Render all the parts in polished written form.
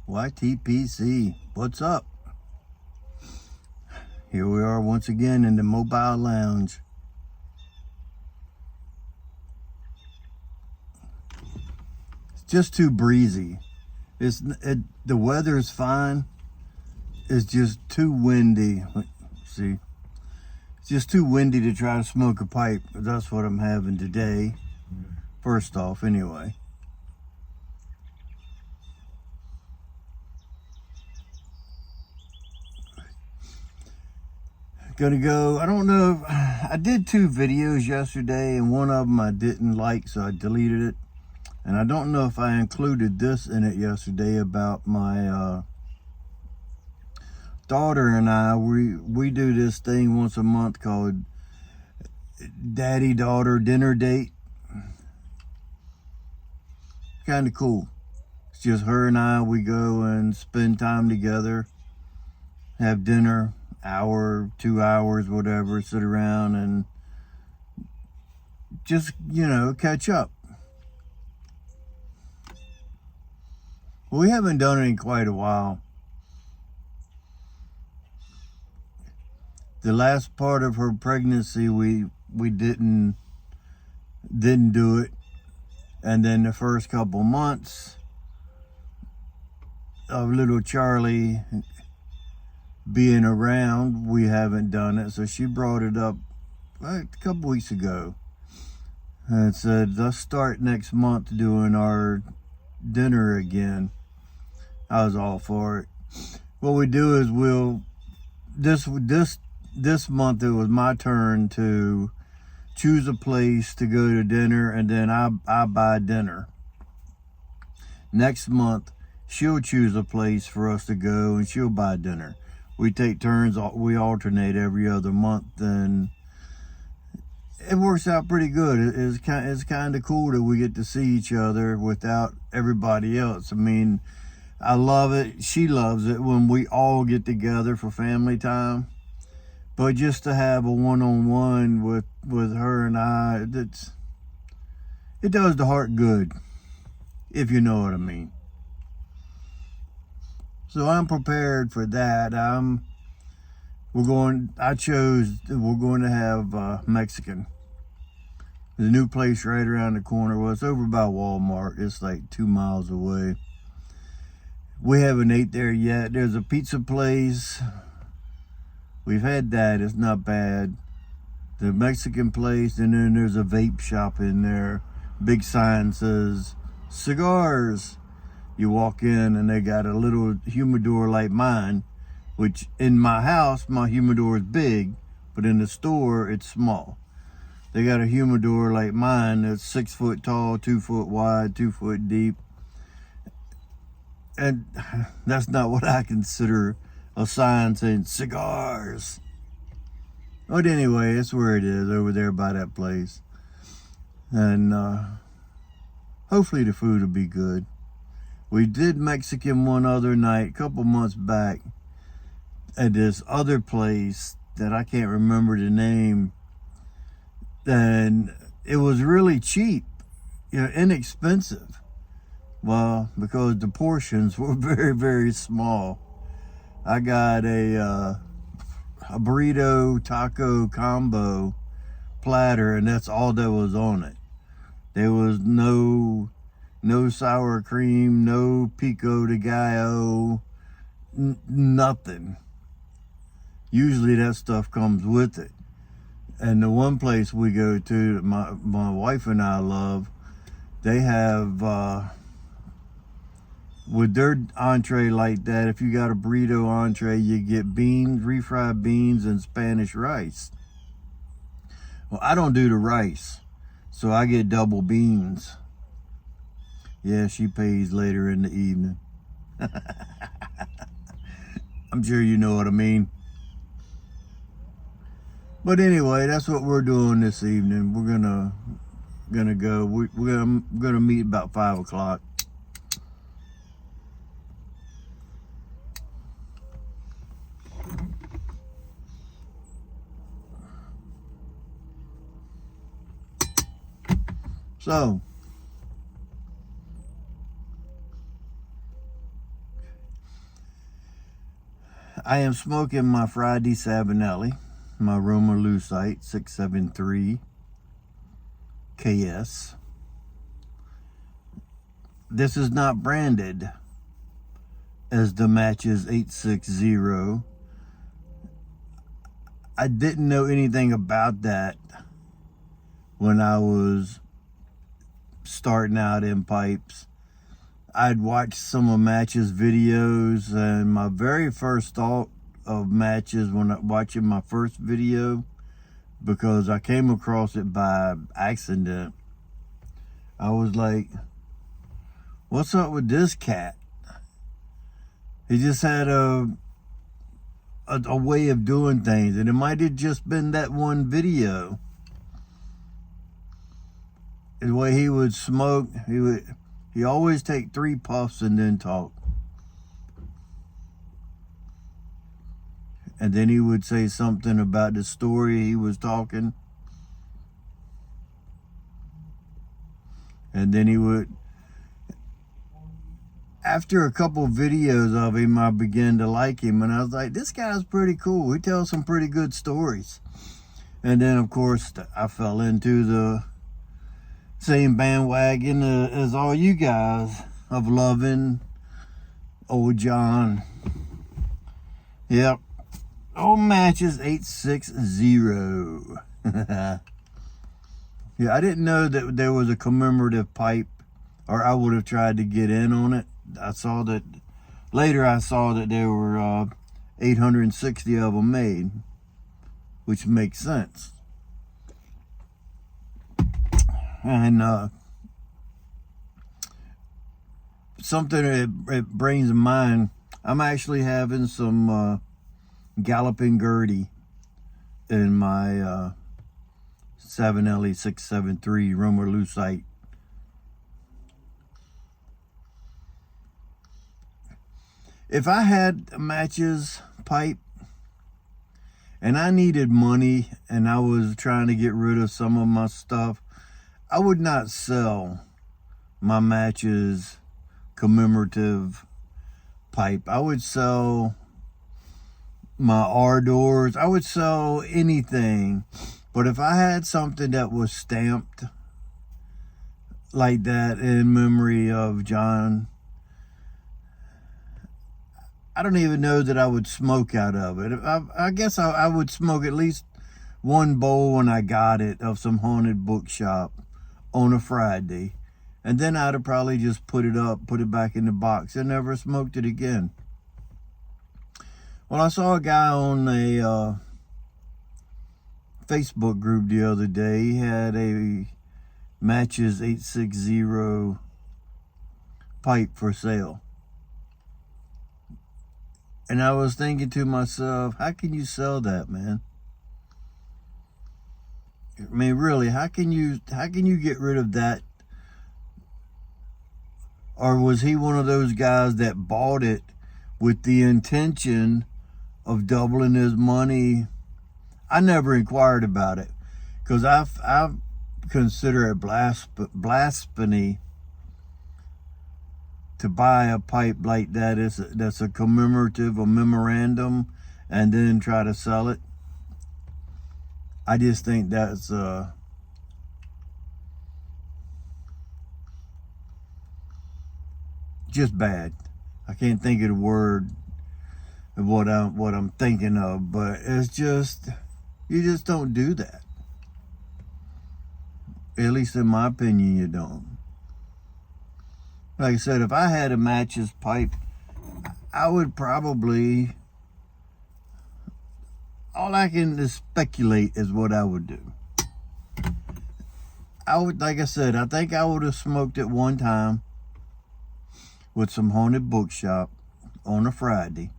YTPC, what's up? Here we are once again in the mobile lounge. It's just too breezy. The weather is fine. It's just too windy. See, it's just too windy to try to smoke a pipe. That's what I'm having today. First off, anyway. Gonna go, I don't know, I did 2 videos yesterday and one of them I didn't like, so I deleted it. And I don't know if I included this in it yesterday about my daughter and I. We do this thing once a month called Daddy-Daughter Dinner Date. Kind of cool. It's just her and I, we go and spend time together, have dinner, hour, 2 hours, whatever, sit around and just, catch up. We haven't done it in quite a while. The last part of her pregnancy, we didn't do it. And then the first couple months of little Charlie being around, we haven't done it. So she brought it up a couple weeks ago and said, let's start next month doing our dinner again. I was all for it. What we do is this month it was my turn to choose a place to go to dinner, and then I buy dinner. Next month she'll choose a place for us to go and she'll buy dinner. We take turns, we alternate every other month, and it works out pretty good. It's kind of cool that we get to see each other without everybody else. I mean, I love it. She loves it when we all get together for family time. But just to have a one-on-one with her and I, it does the heart good, if you know what I mean. So I'm prepared for that. We're going to have Mexican. There's a new place right around the corner. Well, it's over by Walmart. It's like 2 miles away. We haven't ate there yet. There's a pizza place. We've had that. It's not bad. The Mexican place, and then there's a vape shop in there. Big sign says cigars. You walk in and they got a little humidor like mine, which in my house, my humidor is big, but in the store, it's small. They got a humidor like mine that's 6 foot tall, 2 foot wide, 2 foot deep. And that's not what I consider a sign saying cigars. But anyway, that's where it is, over there by that place. And hopefully the food will be good. We did Mexican one other night, a couple months back, at this other place that I can't remember the name. And it was really cheap, inexpensive. Well, because the portions were very, very small. I got a burrito taco combo platter, and that's all that was on it. There was no sour cream, no pico de gallo, nothing. Usually that stuff comes with it. And the one place we go to that my wife and I love, they have with their entree like that, if you got a burrito entree, you get beans, refried beans, and Spanish rice. Well, I don't do the rice, so I get double beans. Yeah, she pays later in the evening. I'm sure you know what I mean. But anyway, that's what we're doing this evening. We're gonna go. We're gonna meet about 5 o'clock. So I am smoking my Friday Savinelli, my Roma Lucite 673 KS. This is not branded as the Matches 860. I didn't know anything about that when I was starting out in pipes. I'd watched some of Matches videos, and my very first thought of Matches when watching my first video, because I came across it by accident, I was like, what's up with this cat? He just had a way of doing things, and it might have just been that one video. The way he would smoke, he always take 3 puffs and then talk. And then he would say something about the story he was talking. And then he would, after a couple videos of him, I began to like him. And I was like, this guy's pretty cool. He tells some pretty good stories. And then, of course, I fell into the same bandwagon as all you guys of loving old John. Yep. Old Matches 860. Yeah, I didn't know that there was a commemorative pipe, or I would have tried to get in on it. I saw that later. I saw that there were 860 of them made, which makes sense. And something it brings to mind, I'm actually having some Galloping Gertie in my Savinelli 673 Roma Lucite. If I had a Matches pipe and I needed money and I was trying to get rid of some of my stuff, I would not sell my Matches commemorative pipe. I would sell my Ardors. I would sell anything. But if I had something that was stamped like that in memory of John, I don't even know that I would smoke out of it. I guess I would smoke at least one bowl when I got it of some haunted bookshop on a Friday. And then I'd have probably just put it back in the box, and never smoked it again. Well, I saw a guy on a Facebook group the other day. He had a Matches 860 pipe for sale. And I was thinking to myself, how can you sell that, man? I mean, really, how can you get rid of that? Or was he one of those guys that bought it with the intention of doubling his money? I never inquired about it, because I consider it blasphemy to buy a pipe like that that's a commemorative, a memorandum, and then try to sell it. I just think that's just bad. I can't think of the word of what I'm thinking of, but it's just, you just don't do that. At least in my opinion, you don't. Like I said, if I had a Matches pipe, I would probably, all I can speculate is what I would do. Like I said, I think I would have smoked it one time with some haunted bookshop on a Friday.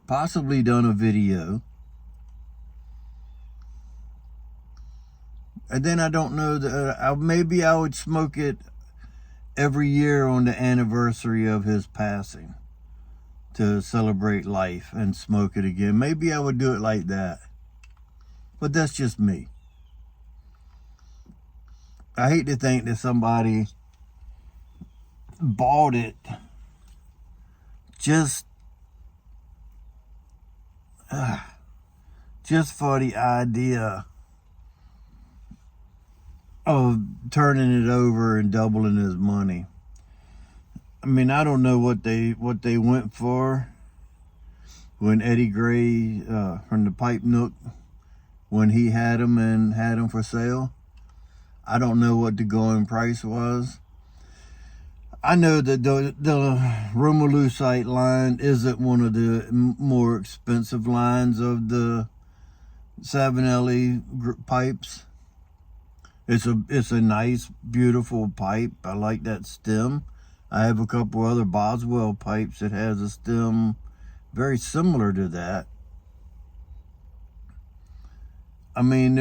Possibly done a video. And then I don't know, that maybe I would smoke it every year on the anniversary of his passing to celebrate life and smoke it again. Maybe I would do it like that. But that's just me. I hate to think that somebody bought it just just for the idea of turning it over and doubling his money. I mean, I don't know what they went for when Eddie Gray from the Pipe Nook, when he had them for sale. I don't know what the going price was. I know that the Romulusite line isn't one of the more expensive lines of the Savinelli pipes. It's a nice, beautiful pipe. I like that stem. I have a couple other Boswell pipes that has a stem very similar to that. I mean,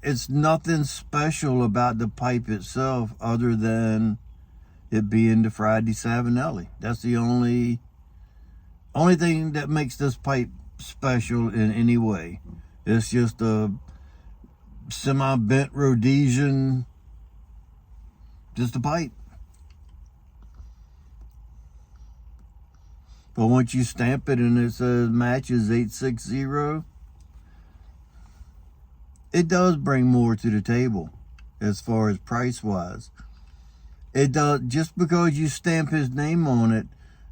it's nothing special about the pipe itself other than it being the Friday Savinelli. That's the only thing that makes this pipe special in any way. It's just a semi-bent Rhodesian, just a pipe. But once you stamp it and it says matches 860, it does bring more to the table as far as price-wise. It does. Just because you stamp his name on it,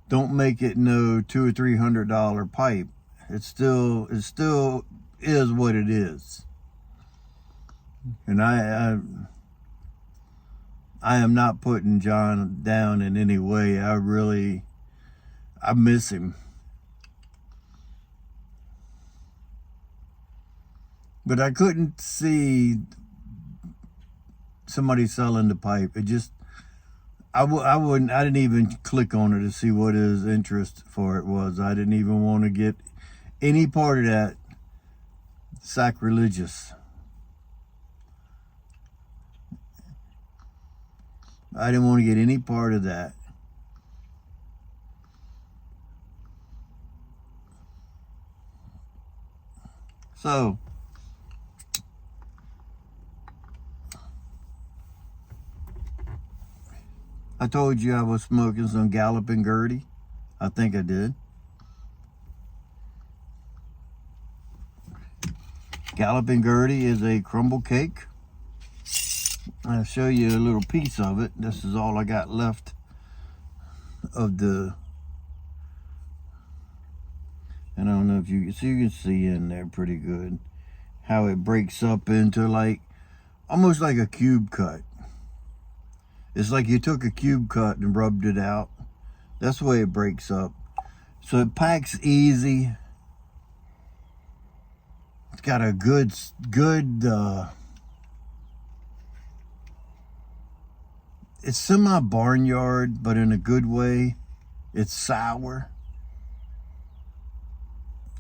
don't make it no $200 or $300 pipe. It still is what it is. And I am not putting John down in any way. I miss him. But I couldn't see somebody selling the pipe. It just, I didn't even click on it to see what his interest for it was. I didn't even want to get any part of that sacrilegious. I didn't want to get any part of that. So, I told you I was smoking some Galloping Gertie. I think I did. Galloping Gertie is a crumble cake. I'll show you a little piece of it. This is all I got left of the, and I don't know if you can see in there pretty good how it breaks up into like almost like a cube cut. It's like you took a cube cut and rubbed it out. That's the way it breaks up. So it packs easy. It's got a good it's semi-barnyard, but in a good way. It's sour.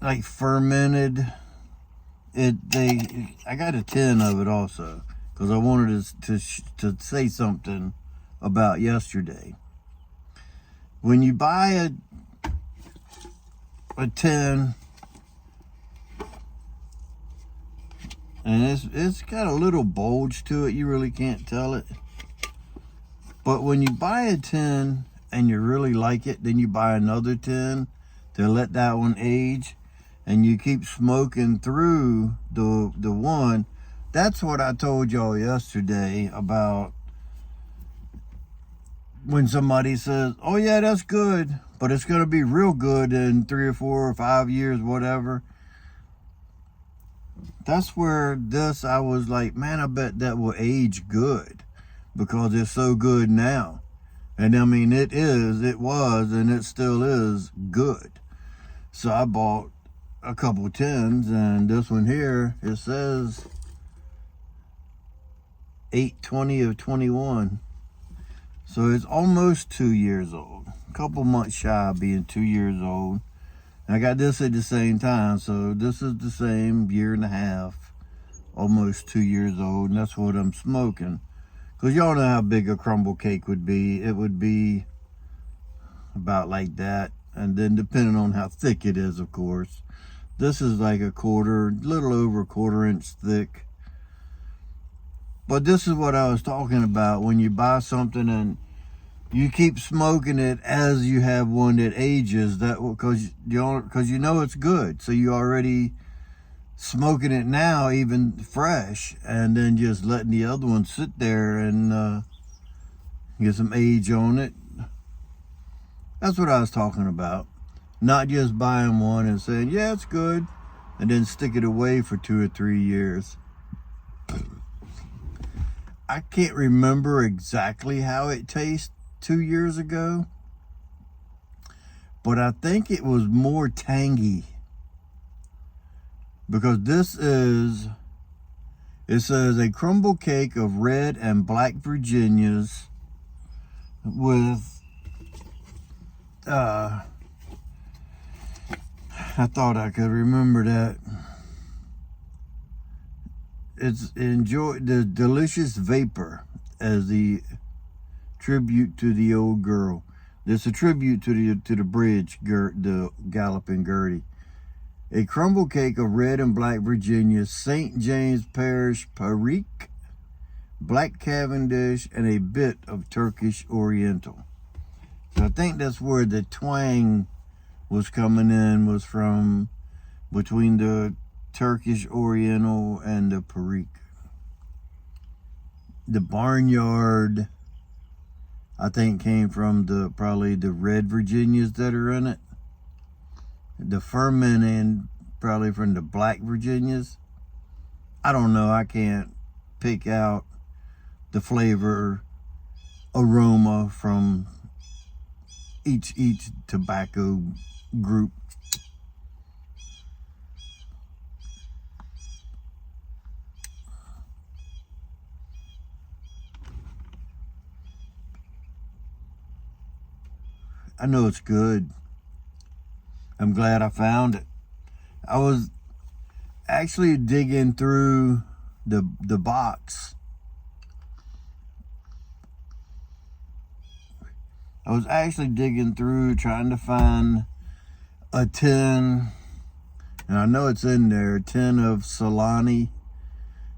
Like fermented. I got a tin of it also, because I wanted to say something about yesterday. When you buy a tin, and it's got a little bulge to it, you really can't tell it. But when you buy a tin and you really like it, then you buy another tin to let that one age, and you keep smoking through the one. That's what I told y'all yesterday about when somebody says, oh yeah, that's good, but it's going to be real good in 3 or 4 or 5 years, whatever. That's where I was like, man, I bet that will age good, because it's so good now. And I mean, it was, and it still is good. So I bought a couple tins, and this one here, it says 8/20 of 21. So it's almost 2 years old. A couple months shy of being 2 years old. I got this at the same time, so this is the same 1.5 years, almost 2 years old, and that's what I'm smoking. Because y'all know how big a crumble cake would be. It would be about like that, and then depending on how thick it is, of course. This is like a little over a 1/4 inch thick. But this is what I was talking about. When you buy something and you keep smoking it as you have one that ages, that because you know it's good, so you already smoking it now even fresh, and then just letting the other one sit there and get some age on it. That's what I was talking about. Not just buying one and saying, yeah, it's good, and then stick it away for 2 or 3 years. I can't remember exactly how it tastes 2 years ago, but I think it was more tangy, because it says a crumble cake of red and black Virginias with I thought I could remember that. It's enjoy the delicious vapor as the tribute to the old girl. It's a tribute to the bridge, the Galloping Gertie. A crumble cake of red and black Virginia, St. James Parish Perique, black Cavendish, and a bit of Turkish Oriental. So I think that's where the twang was coming in, was from between the Turkish Oriental and the Perique. The Barnyard, I think, came from probably the red Virginias that are in it. The fermenting probably from the black Virginias. I don't know. I can't pick out the flavor aroma from each tobacco group. I know it's good. I'm glad I found it. I was actually digging through the box. I was actually digging through trying to find a tin, and I know it's in there, a tin of Savinelli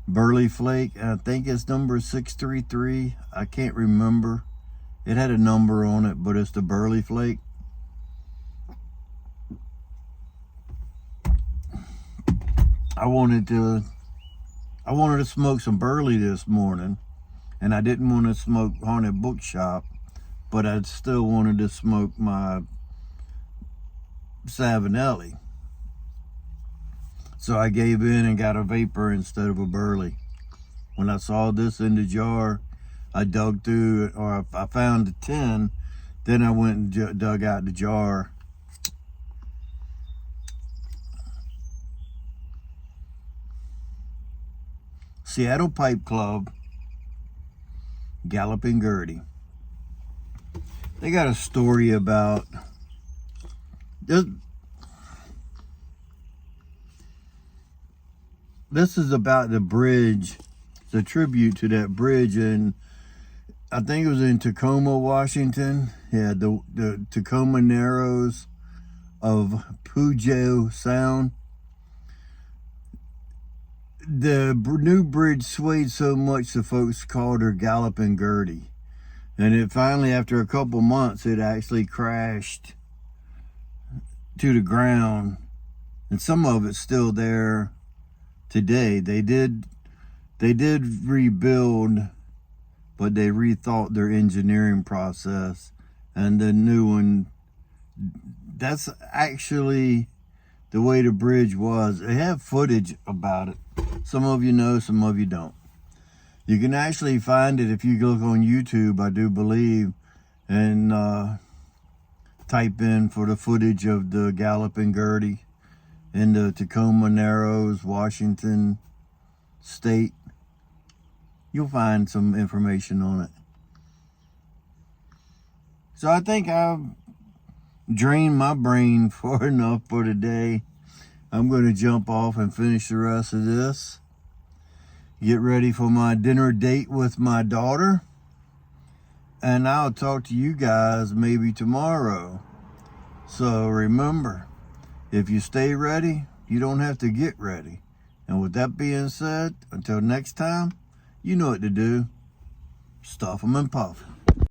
Burley Flake. And I think it's number 633. I can't remember. It had a number on it, but it's the Burley Flake. I wanted to smoke some Burley this morning, and I didn't want to smoke Haunted Bookshop, but I still wanted to smoke my Savinelli. So I gave in and got a vapor instead of a Burley. When I saw this in the jar, I dug through it, or I found the tin, then I went and dug out the jar. Seattle Pipe Club, Galloping Gertie. They got a story about this. This is about the bridge, the tribute to that bridge, and I think it was in Tacoma, Washington. Yeah, the Tacoma Narrows of Puget Sound. The new bridge swayed so much the folks called her Galloping Gertie. And it finally, after a couple months, it actually crashed to the ground. And some of it's still there today. They did rebuild, but they rethought their engineering process. And the new one, that's actually the way the bridge was. They have footage about it. Some of you know, some of you don't. You can actually find it if you look on YouTube, I do believe, and type in for the footage of the Galloping Gertie in the Tacoma Narrows, Washington State. You'll find some information on it. So I think I've drained my brain for enough for today. I'm going to jump off and finish the rest of this. Get ready for my dinner date with my daughter. And I'll talk to you guys maybe tomorrow. So remember, if you stay ready, you don't have to get ready. And with that being said, until next time, you know what to do. Stuff 'em and puff.